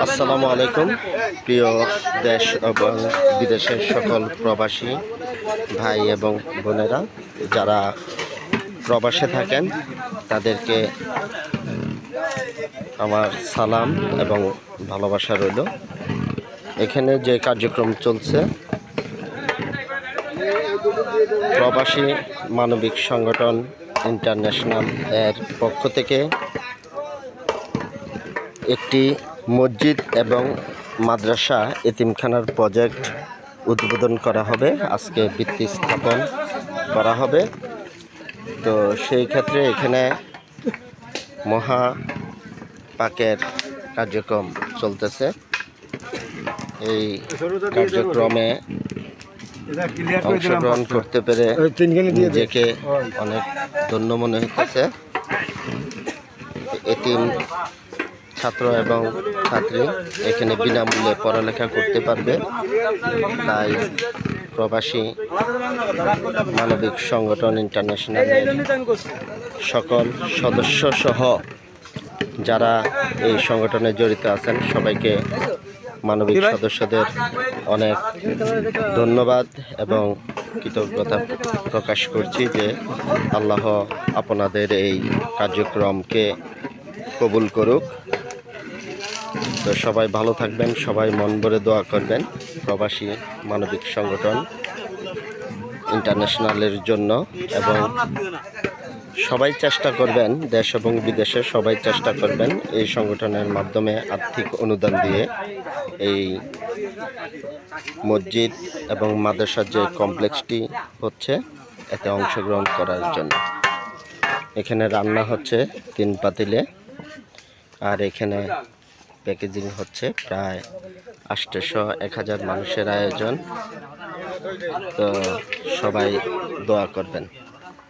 আসসালামু আলাইকুম। প্রিয় দেশ এবং বিদেশের সকল প্রবাসী ভাই এবং বোনেরা যারা প্রবাসে থাকেন, তাদেরকে আমার সালাম এবং ভালোবাসা রইল। এখানে যে কার্যক্রম চলছে, প্রবাসী মানবিক সংগঠন ইন্টারন্যাশনাল এর পক্ষ থেকে একটি মসজিদ এবং মাদ্রাসা এতিমখানার প্রজেক্ট উদ্বোধন করা হবে। আজকে ভিত্তি স্থাপন করা হবে। তো সেই ক্ষেত্রে এখানে মহা পাকের কার্যক্রম চলতেছে। এই কার্যক্রমে অংশগ্রহণ করতে পেরে নিজেকে অনেক ধন্য মনে হইতেছে। এতিম ছাত্র এবং ছাত্রী এখানে বিনামূল্যে পড়ালেখা করতে পারবে। তাই প্রবাসী মানবিক সংগঠন ইন্টারন্যাশনালের সকল সদস্য সহ যারা এই সংগঠনে জড়িত আছেন, সবাইকে মানবিক সদস্যদের অনেক ধন্যবাদ এবং কৃতজ্ঞতা প্রকাশ করছি যে আল্লাহ আপনাদের এই কার্যক্রমকে কবুল করুক। তো সবাই ভালো থাকবেন, সবাই মন ভরে দোয়া করবেন প্রবাসী মানবিক সংগঠন ইন্টারন্যাশনালের জন্য, এবং সবাই চেষ্টা করবেন, দেশ এবং বিদেশে সবাই চেষ্টা করবেন এই সংগঠনের মাধ্যমে আর্থিক অনুদান দিয়ে এই মসজিদ এবং মাদ্রাসার যে কমপ্লেক্সটি হচ্ছে এতে অংশগ্রহণ করার জন্য। এখানে রান্না হচ্ছে 3 পাতিলে, আর এখানে প্যাকেজিং হচ্ছে প্রায় 800-1000 মানুষের আয়োজন। তো সবাই দোয়া করবেন।